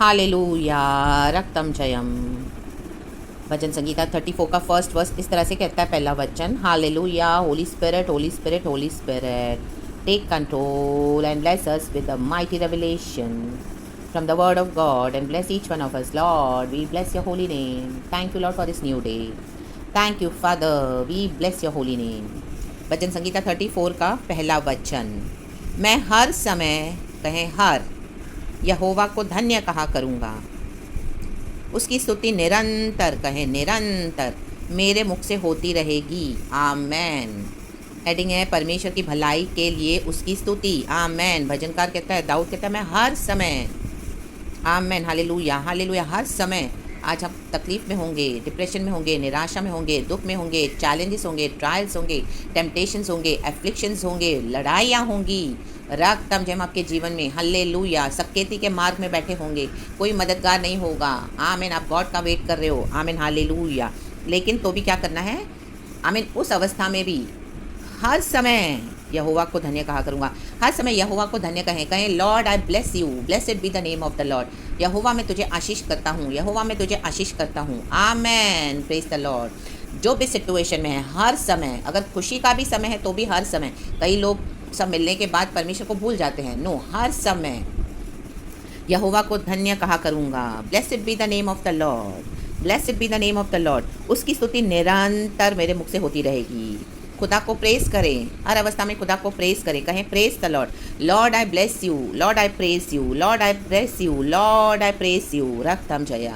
Hallelujah रक्तम Jayam. भजन संगीता 34 का first verse इस तरह से कहता है, पहला वचन, hallelujah holy spirit holy spirit holy spirit take control and bless us with the mighty revelation from the word of God and bless each one of us, Lord. We bless your holy name. Thank you, Lord, for this new day. Thank you, Father. We bless your holy name. भजन संगीता 34 का पहला वचन, मैं हर समय, कहें हर, यहोवा को धन्य कहा करूँगा, उसकी स्तुति निरंतर, कहें निरंतर, मेरे मुख से होती रहेगी। आमेन। हेडिंग है, परमेश्वर की भलाई के लिए उसकी स्तुति। आमेन। भजनकार कहता है, दाऊद कहता है, मैं हर समय, आमेन, हालेलुया हालेलुया, हर समय। आज हम तकलीफ़ में होंगे, डिप्रेशन में होंगे, निराशा में होंगे, दुख में होंगे, चैलेंजेस होंगे, ट्रायल्स होंगे, टेम्पटेशंस होंगे, एफ्लिक्शंस होंगे, लड़ाइयाँ होंगी, रक्तम जयम आपके जीवन में, हालेलुया। सकेती के मार्ग में बैठे होंगे, कोई मददगार नहीं होगा। आमीन। आप गॉड का वेट कर रहे हो। आमीन, हालेलुया। लेकिन तो भी क्या करना है? आमीन। उस अवस्था में भी हर समय यहोवा को धन्य कहा करूँगा। हर समय यहोवा को धन्य कहें lord I bless you, blessed be the name of the lord. यहोवा मैं तुझे आशीष करता हूँ, यहोवा मैं तुझे आशीष करता हूँ। आमेन, प्रेज द लॉर्ड। जो भी सिचुएशन में है, हर समय, अगर खुशी का भी समय है तो भी हर समय। कई लोग सब मिलने के बाद परमेश्वर को भूल जाते हैं। नो, हर समय यहोवा को धन्य कहा करूँगा। Blessed be the name of the Lord, blessed be the name of the Lord. उसकी स्तुति निरंतर मेरे मुख से होती रहेगी। खुदा को प्रेस करें, हर अवस्था में खुदा को प्रेस करें। कहें press the lord, lord I bless you, lord I press you, lord I bless you, lord I press you. रक्तम जया।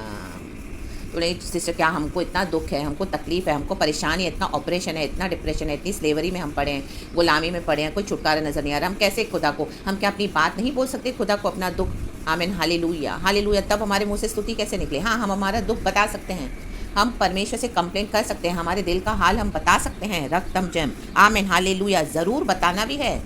तो नहीं सिस्टर, क्या हमको इतना दुख है, हमको तकलीफ़ है, हमको परेशानी है, इतना ऑपरेशन है, इतना डिप्रेशन है, इतनी स्लेवरी में हम पड़े हैं, गुलामी में पड़े हैं, कोई छुटकारा नज़र नहीं आ रहा। हम कैसे खुदा को, हम क्या अपनी बात नहीं बोल सकते खुदा को, अपना दुख? आमीन, हालेलुया हालेलुया। तब हमारे मुँह से स्तुति कैसे निकले? हाँ, हम हमारा दुख बता सकते हैं, हम परमेश्वर से कंप्लेन कर सकते हैं, हमारे दिल का हाल हम बता सकते हैं। रक्तम जयम। आमीन, हालेलुया। ज़रूर बताना भी है,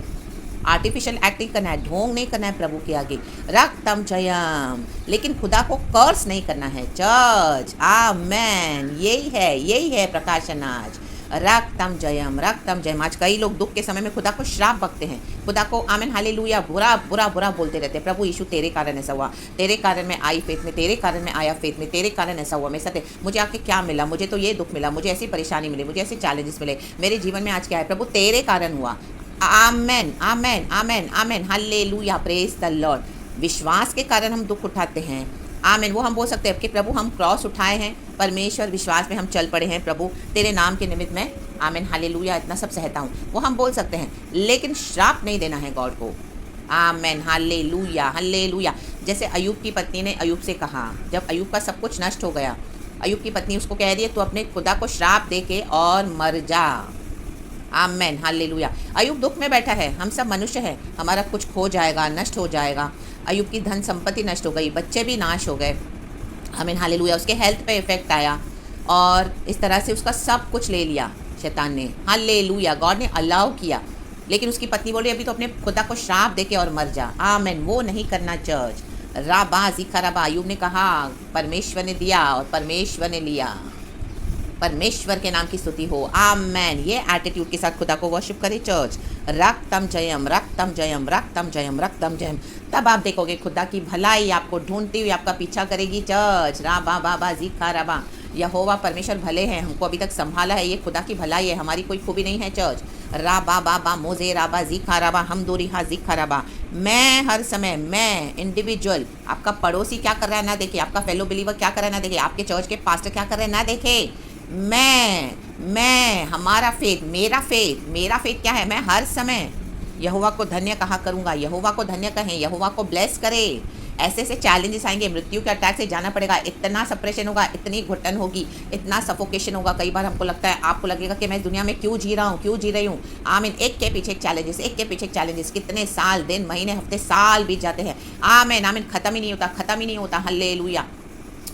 आर्टिफिशियल एक्टिंग करना है, ढोंग नहीं करना है प्रभु के आगे। रक्तम जयम। लेकिन खुदा को कर्स नहीं करना है चर्च। आमेन। यही है प्रकाशन आज। रक्तम जयम, रक्तम जयम। आज कई लोग दुख के समय में खुदा को श्राप बकते हैं, खुदा को आमीन हालेलुया बुरा बुरा बुरा बोलते रहते हैं। प्रभु यीशु तेरे कारण ऐसा हुआ, तेरे कारण मैं आई फेथ में, तेरे कारण मैं आया फेथ में, तेरे कारण ऐसा हुआ, मेरे साथ मुझे आके क्या मिला, मुझे तो ये दुख मिला, मुझे ऐसी परेशानी मिली, मुझे ऐसे चैलेंजेस मिले, मेरे जीवन में आज क्या है? प्रभु तेरे कारण हुआ। आमेन आमेन आमेन आमेन, हालेलुया, प्रेज द लॉर्ड। विश्वास के कारण हम दुख उठाते हैं। आमीन। वो हम बोल सकते हैं कि प्रभु हम क्रॉस उठाए हैं, परमेश्वर विश्वास में हम चल पड़े हैं, प्रभु तेरे नाम के निमित्त में, आमीन हालेलुया, इतना सब सहता हूँ। वो हम बोल सकते हैं, लेकिन श्राप नहीं देना है गॉड को। आमीन, हालेलुया हालेलुया। जैसे अयूब की पत्नी ने अयूब से कहा, जब अयूब का सब कुछ नष्ट हो गया, अयूब की पत्नी उसको कह रही है, तू अपने खुदा को श्राप दे के और मर जा। आमेन, हालेलुया। अयूब दुख में बैठा है, हम सब मनुष्य हैं, हमारा कुछ खो जाएगा, नष्ट हो जाएगा। अयूब की धन संपत्ति नष्ट हो गई, बच्चे भी नाश हो गए। आमीन, हालेलुया। उसके हेल्थ पे इफेक्ट आया और इस तरह से उसका सब कुछ ले लिया शैतान ने। हालेलुया, गॉड ने अलाउ किया। लेकिन उसकी पत्नी बोली, अभी तो अपने खुदा को श्राप दे के और मर जा। आमीन। वो नहीं करना चर्च। राबा जिखा राबा। अयूब ने कहा, परमेश्वर ने दिया और परमेश्वर ने लिया, परमेश्वर के नाम की स्तुति हो। आमेन। ये एटीट्यूड के साथ खुदा को वर्शिप करे चर्च। रक्तम जयम, रक्तम जयम, रक्तम जयम, रक्तम जयम। तब आप देखोगे खुदा की भलाई आपको ढूंढती हुई आपका पीछा करेगी चर्च। राबा बाबा जीखा राबा। यहोवा परमेश्वर भले हैं, हमको अभी तक संभाला है, ये खुदा की भलाई है, हमारी कोई खूबी नहीं है चर्च। राबा बाबा मोजे राबा जीखा राबा हम दूरी हा जीखा राबा। मैं हर समय, मैं इंडिविजुअल, आपका पड़ोसी क्या कर रहा है ना देखे, आपका फेलो बिलीवर क्या कर रहा है ना देखे, आपके चर्च के पास्टर क्या कर रहे हैं ना देखे। मैं हमारा फेथ, मेरा फेथ क्या है? मैं हर समय यहोवा को धन्य कहा करूँगा। यहोवा को धन्य कहें, यहोवा को ब्लेस करें। ऐसे ऐसे चैलेंजेस आएंगे, मृत्यु के अटैक से जाना पड़ेगा, इतना सप्रेशन होगा, इतनी घुटन होगी, इतना सफोकेशन होगा। कई बार हमको लगता है, आपको लगेगा कि मैं इस दुनिया में क्यों जी रहा हूँ, क्यों जी रही हूँ। आमीन। एक के पीछे एक चैलेंजेस, एक के पीछे एक चैलेंजेस, कितने साल, दिन, महीने, हफ्ते, साल बीत जाते हैं। आमीन आमीन। ख़त्म ही नहीं होता, ख़त्म ही नहीं होता। हल्लेलुया,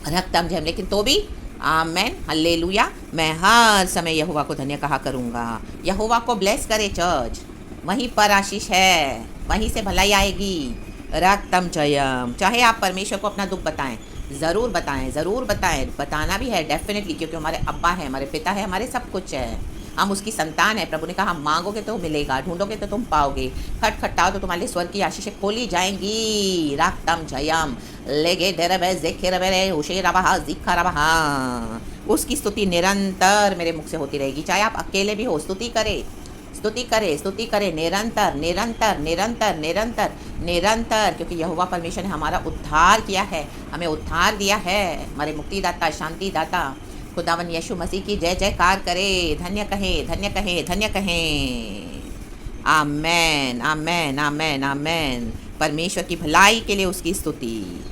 रक्तम जयम। लेकिन तो भी आमेन, हल्लेलुया, मैं हर समय यहोवा को धन्य कहा करूँगा। यहोवा को ब्लेस करे चर्च, वहीं पर आशीष है, वहीं से भलाई आएगी। रक्तम जयम। चाहे आप परमेश्वर को अपना दुख बताएं, ज़रूर बताएं, बताना भी है डेफिनेटली, क्योंकि हमारे अब्बा है, हमारे पिता है, हमारे सब कुछ है। हम उसकी संतान है। प्रभु ने कहा हम मांगोगे तो मिलेगा, ढूंढोगे तो तुम पाओगे, खटखटाओ तो तुम्हारे लिए स्वर्ग की आशीषें खोली जाएंगी। राक्तम जयम लेगे डेरबे जेखेरबे उशेरबहा जिखरबहा। उसकी स्तुति निरंतर मेरे मुख से होती रहेगी, चाहे आप अकेले भी हो। स्तुति करे, स्तुति करे, स्तुति करे, निरंतर निरंतर निरंतर निरंतर निरंतर, क्योंकि यहोवा परमेश्वर ने हमारा उद्धार किया है, हमें उद्धार दिया है। हमारे मुक्तिदाता, शांतिदाता खुदावन यीशु मसीह की जय जयकार करे। धन्य कहें, धन्य कहें, धन्य कहें। आमेन, आमेन, आमेन, आमेन। परमेश्वर की भलाई के लिए उसकी स्तुति।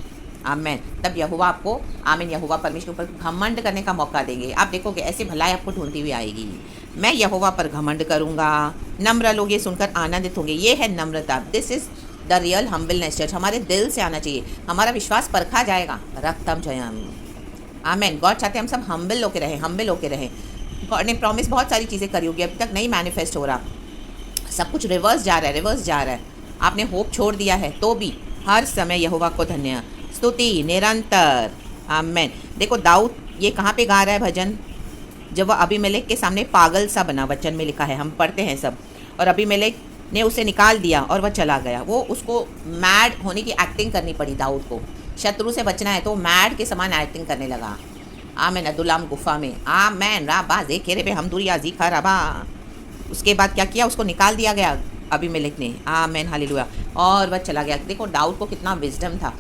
आमेन। तब यहोवा आपको, आमीन, यहोवा परमेश्वर के ऊपर घमंड करने का मौका देंगे। आप देखोगे ऐसी भलाई आपको ढूंढती हुई आएगी। मैं यहोवा पर घमंड करूँगा। नम्र लोग ये सुनकर आनंदित होंगे। ये है नम्रता। This is the real humbleness church. हमारे दिल से आना चाहिए, हमारा विश्वास परखा जाएगा। रक्तम जयम। आमेन। गॉड चाहते हैं हम सब हम्बल होके रहें, हम्बल होके रहें। गॉड ने प्रॉमिस बहुत सारी चीज़ें करी होगी, अभी तक नहीं मैनिफेस्ट हो रहा, सब कुछ रिवर्स जा रहा है, रिवर्स जा रहा है। आपने होप छोड़ दिया है तो भी हर समय यहोवा को धन्य स्तुति निरंतर। आमेन। देखो दाऊद ये कहाँ पे गा रहा है भजन, जब वह अबीमेलेक के सामने पागल सा बना। वचन में लिखा है, हम पढ़ते हैं सब। और अबीमेलेक ने उसे निकाल दिया और वह चला गया। वो उसको मैड होने की एक्टिंग करनी पड़ी दाऊद को। शत्रु से बचना है तो मैड के समान एक्टिंग करने लगा। आमेन। अदुल्लाम गुफा में, आमेन, राबा जेखेरे पे हमदुरिया जीखा रबा। उसके बाद क्या किया, उसको निकाल दिया गया अबीमेलेक ने। आमेन, हालेलुया। और वह चला गया। देखो दाऊद को कितना विजडम था।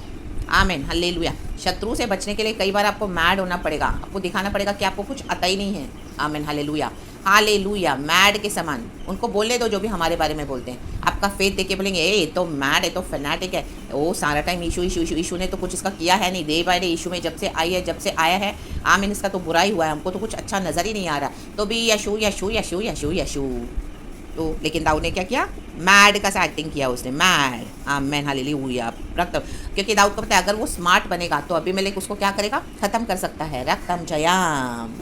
आमेन, हालेलुया। शत्रु से बचने के लिए कई बार आपको मैड होना पड़ेगा, आपको दिखाना पड़ेगा कि आपको कुछ आता ही नहीं है। आमेन, हालेलुया, हालेलुया। मैड के समान उनको बोलने दो जो भी हमारे बारे में बोलते हैं। आपका फेथ देख के बोलेंगे ए तो मैड है, तो फैनाटिक है, वो सारा टाइम ईशु ईशु ईशु। ईशु ने तो कुछ इसका किया है नहीं। डे बाय डे ईशु में जब से आई है, जब से आया है, आमीन, इसका तो बुरा ही हुआ है, हमको तो कुछ अच्छा नज़र ही नहीं आ रहा। तो भी यशु यशु यशु यशु यशु। तो लेकिन दाऊद ने क्या किया, मैड का सा एक्टिंग किया उसने, मैड। आमेन, हालेलुया। रक्तम, क्योंकि दाऊद को पता है अगर वो स्मार्ट बनेगा तो अबीमेलेक उसको क्या करेगा, ख़त्म कर सकता है। रक्तम जयम,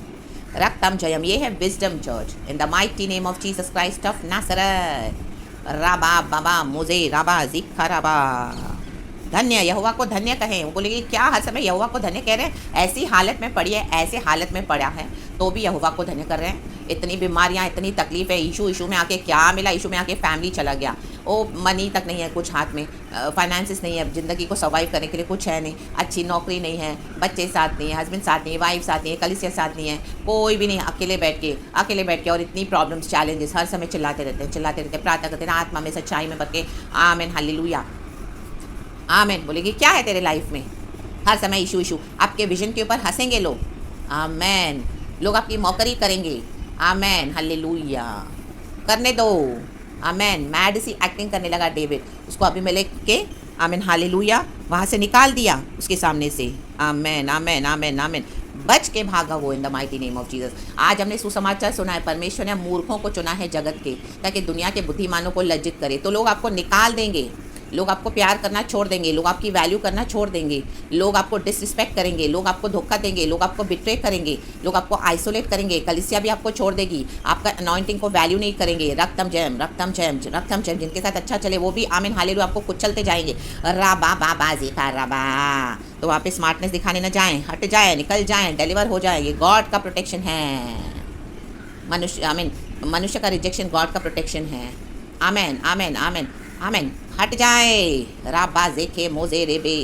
रक्तम जयम। ये है wisdom church. In the mighty name of Jesus Christ of Nazareth. राबा बाबा मुझे राबा जिखा राबा। धन्य, यहोवा को धन्य कहें। वो बोलेगी क्या हर समय यहोवा को धन्य कह रहे हैं, ऐसी हालत में पड़ी है, ऐसे हालत में पड़ा है तो भी यहोवा को धन्य कर रहे हैं। इतनी बीमारियां, इतनी तकलीफ है, ईशू में आके क्या मिला, ईशू में आके फैमिली चला गया, ओ मनी तक नहीं है कुछ हाथ में, फाइनेंसिस नहीं है, ज़िंदगी को सर्वाइव करने के लिए कुछ है नहीं, अच्छी नौकरी नहीं है, बच्चे साथ नहीं है, हस्बैंड साथ नहीं है, वाइफ साथ नहीं है, कलीसिया साथ नहीं है, कोई भी नहीं, अकेले बैठ के और इतनी प्रॉब्लम्स, चैलेंजेस, हर समय चिल्लाते रहते हैं, प्रार्थना करते हैं, आत्मा में सच्चाई में बच के। आमेन, हालेलुया, आमेन। बोलेगी क्या है तेरे लाइफ में, हर समय इशू इशू। आपके विजन के ऊपर हंसेंगे लोग। आमेन। लोग आपकी मौकरी करेंगे। आमेन, हालेलुया। करने दो। आमेन। मैड सी एक्टिंग करने लगा डेविड, उसको अबीमेलेक के, आमेन, हालेलुया, वहाँ से निकाल दिया उसके सामने से। आमेन, आमेन, आमेन, आमेन। बच के भागा वो इन the mighty name of Jesus. आज हमने सुसमाचार सुना है, परमेश्वर ने मूर्खों को चुना है जगत के, ताकि दुनिया के बुद्धिमानों को लज्जित करे। तो लोग आपको निकाल देंगे, लोग आपको प्यार करना छोड़ देंगे, लोग आपकी वैल्यू करना छोड़ देंगे, लोग आपको डिसरिस्पेक्ट करेंगे, लोग आपको धोखा देंगे, लोग आपको बिट्रे करेंगे, लोग आपको आइसोलेट करेंगे, कलीसिया भी आपको छोड़ देगी, आपका अनॉइंटिंग को वैल्यू नहीं करेंगे। रक्तम जयम, रक्तम जयम, रक्तम जयम। जिनके साथ अच्छा चले वो भी, आमीन, हालेलुया, आपको कुचलते जाएंगे। राबा बाबा जीका राबा। तो वहाँ पे स्मार्टनेस दिखाने न जाएं, हट जाएं, निकल जाएं, डिलीवर हो जाएं। ये गॉड का प्रोटेक्शन है। मनुष्य, आमीन, मनुष्य का रिजेक्शन गॉड का प्रोटेक्शन है। आमेन, आमेन, आमेन, आमेन। हट जाए, राबा जेखे मोजे रेबे।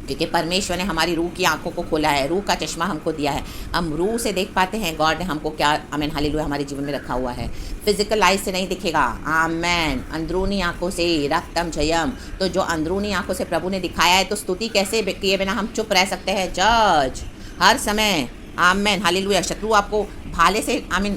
क्योंकि परमेश्वर ने हमारी रूह की आंखों को खोला है, रूह का चश्मा हमको दिया है, हम रूह से देख पाते हैं गॉड ने हमको क्या, आमेन, हालेलुया, हमारे जीवन में रखा हुआ है। फिजिकल आइज से नहीं दिखेगा, आमेन, अंदरूनी आंखों से। रक्तम जयम। तो जो अंदरूनी आंखों से प्रभु ने दिखाया है, तो स्तुति कैसे किए बिना हम चुप रह सकते हैं। जज हर समय, आमेन, हालेलुया। शत्रु आपको भाले से, आमीन,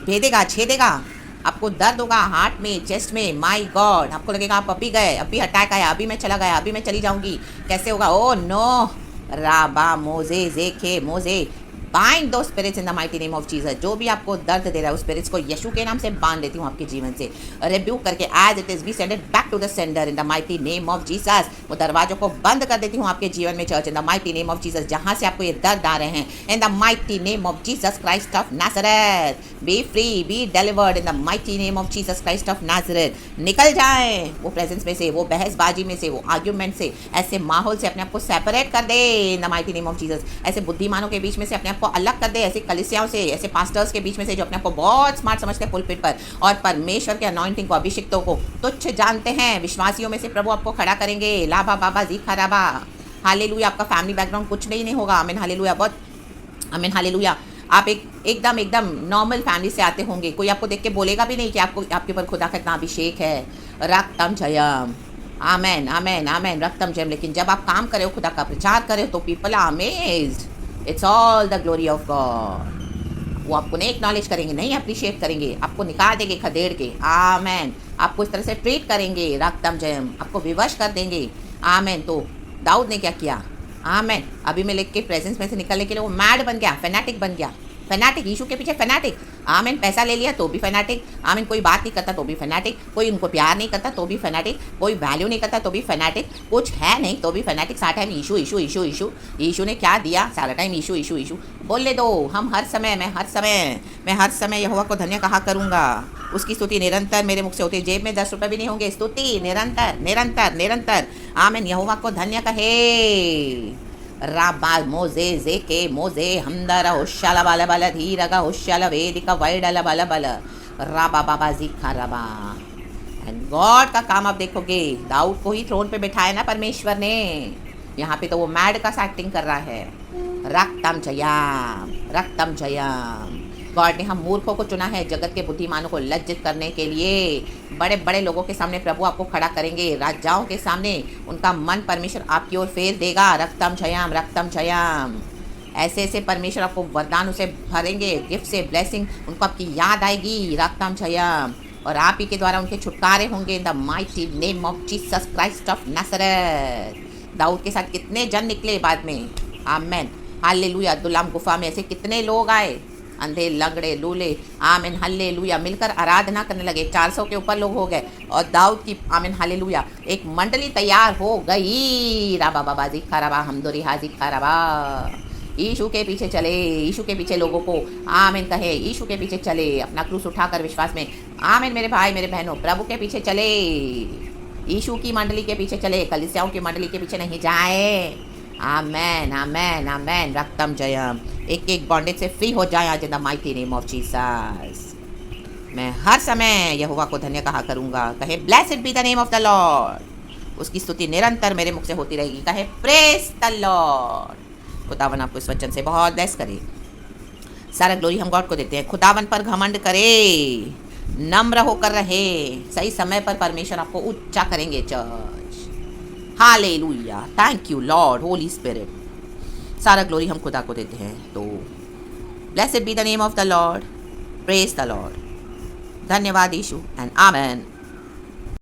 भेदेगा, छेदेगा, आपको दर्द होगा हार्ट में, चेस्ट में। माय गॉड, आपको लगेगा आप अभी गए, अभी अटैक आया, अभी मैं चला गया, अभी मैं चली जाऊंगी, कैसे होगा। ओ नो, राबा मोजे जेखे मोजे। बाइंड दो spirits in the mighty name of Jesus. जो भी आपको दर्द दे रहा है उस स्पिरिट्स को यीशु के नाम से बांध देती हूँ आपके जीवन से, रिब्यूक करके as it is we send it back to the sender in the mighty name of Jesus. वो दरवाजों को बंद कर देती हूँ आपके जीवन में church, in the mighty name of Jesus. जहाँ से आपको ये दर्द आ रहे हैं, in the mighty name of Jesus Christ of Nazareth, be free, be delivered in the mighty name of Jesus Christ of Nazareth. निकल जाए वो प्रेजेंस में से, वो बहसबाजी में से, वो आर्ग्यूमेंट से, ऐसे माहौल से अपने आप को सेपरेट कर दे in the mighty name of Jesus. ऐसे बुद्धिमानों के बीच में से अपने आप को को अलग कर दे ऐसी कलीसियाओं से, ऐसे पास्टर्स के बीच में से जो अपने आप को बहुत स्मार्ट समझते हैं पुलपिट पर, और परमेश्वर के अनॉइंटिंग को, अभिषिक्तों को तुच्छ जानते हैं। विश्वासियों में से प्रभु आपको खड़ा करेंगे। लाभा बाबा जी खराबा। हालेलुया। आपका फैमिली बैकग्राउंड कुछ नहीं होगा। आमीन हालेलुया। बहुत आमीन हालेलुया। आप एकदम नॉर्मल फैमिली से आते होंगे। कोई आपको देख के बोलेगा भी नहीं कि आपको आपके ऊपर खुदा का इतना अभिषेक है। रक्तम जयम। आमेन आमेन आमेन। रक्तम जयम। लेकिन जब आप काम करे हो, खुदा का प्रचार करे हो, तो people are amazed. It's all the glory of God. वो आपको नहीं एक्नॉलेज करेंगे, नहीं अप्रिशिएट करेंगे, आपको निकाल देंगे खदेड़ के। आमेन। आपको इस तरह से ट्रीट करेंगे। रक्तम जयम। आपको विवश कर देंगे। आमेन। तो दाऊद ने क्या किया? आमेन। अबीमेलेक के प्रेजेंस में से निकलने के लिए वो मैड बन गया, फैनेटिक बन गया। फैनेटिक, यीशु के पीछे फैनेटिक। आमीन। पैसा ले लिया तो भी फैनेटिक। आमीन। कोई बात नहीं करता तो भी फैनेटिक। कोई उनको प्यार नहीं करता तो भी फैनेटिक। कोई वैल्यू नहीं करता तो भी फैनेटिक। कुछ है नहीं तो भी फैनेटिक। सारा टाइम यीशु यीशु यीशु यीशु। यीशु ने क्या दिया? सारा टाइम यीशु यीशु यीशु। बोलने दो। मैं हर समय यहोवा को धन्य कहा करूँगा। उसकी स्तुति निरंतर मेरे मुख से होती है। जेब में 10 रुपये भी नहीं होंगे। स्तुति निरंतर निरंतर निरंतर। आमीन। यहोवा को धन्य कहे। राबा मोजे जे के मोजे हमदर होशाला बाला बाला धीरगा होशाला वेदिका वाइडला बाला बाला राबा बाबा जिखा रबा। एंड गॉड का काम आप देखोगे। दाऊद को ही थ्रोन पे बिठाया ना परमेश्वर ने। यहाँ पे तो वो मैड का एक्टिंग कर रहा है। रक्तम जयाम, रक्तम जयाम। गॉड ने हम मूर्खों को चुना है जगत के बुद्धिमानों को लज्जित करने के लिए। बड़े बड़े लोगों के सामने प्रभु आपको खड़ा करेंगे। राजाओं के सामने उनका मन परमेश्वर आपकी ओर फेर देगा। रक्तम जयाम, रक्तम जयाम। ऐसे ऐसे परमेश्वर आपको वरदान उसे भरेंगे, गिफ्ट से ब्लेसिंग उनको आपकी याद आएगी। रक्तम जयाम। और आप ही के द्वारा उनके छुटकारे होंगे। In the mighty name of Jesus Christ of Nazareth. दाऊद के साथ कितने जन निकले बाद में। Amen hallelujah. अब्दुल्लाम गुफा में ऐसे कितने लोग आए, अंधे लंगड़े लूले। आमीन हालेलुया। मिलकर आराधना करने लगे। 400 के ऊपर लोग हो गए। और दाऊद की आमीन हालेलुया एक मंडली तैयार हो गई। राबा बाबा जी खराबा हमदोरी हाजी खराबा। यीशु के पीछे चले। यीशु के पीछे लोगों को आमीन कहे। यीशु के पीछे चले। अपना क्रूस उठाकर विश्वास में। आमीन मेरे भाई मेरे बहनों, प्रभु के पीछे चले। यीशु की मंडली के पीछे चले। कलीसियाओं की मंडली के पीछे नहीं जाए। आमेन आमेन आमेन। रक्तम जयम। एक एक बॉन्डेज से फ्री हो जाए आज इन the mighty name of Jesus. मैं हर समय यहोवा को धन्य कहा करूँगा। कहे blessed B the name of the Lord. उसकी स्तुति निरंतर मेरे मुख से होती रहेगी। कहे प्रेज द लॉर्ड। खुदावन आपको इस वचन से बहुत ब्लेस करे। सारा ग्लोरी हम गॉड को देते हैं। खुदावन पर घमंड करे, नम्र होकर रहे। सही समय पर परमेश्वर आपको ऊंचा करेंगे। Church hallelujah. Thank you Lord Holi spirit. सारा ग्लोरी हम खुदा को देते हैं। तो blessed B the name of the Lord. Praise the Lord. धन्यवाद यीशु एंड आमेन।